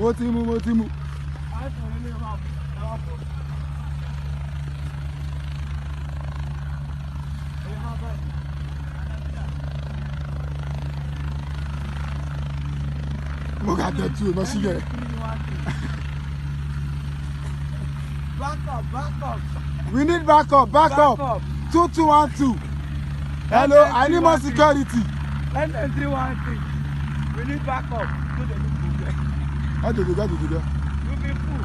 mo ti mú. Mo ga tẹ̀tù lọ sí yẹ. Back up. We need backup. 2212. Hello, I need more security. NN313. We need backup. How did you get it there? You be full.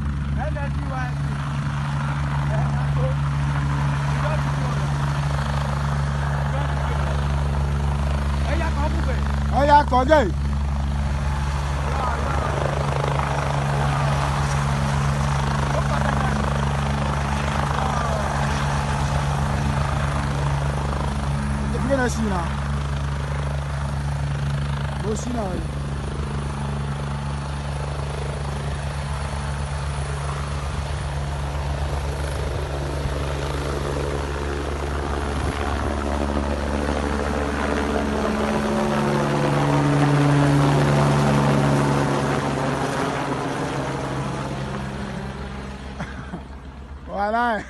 NN313. Oya kọjá yìí. Ìfúkẹ́ náà sí náà. Mo sí náà yìí. Wàhálà ẹ̀.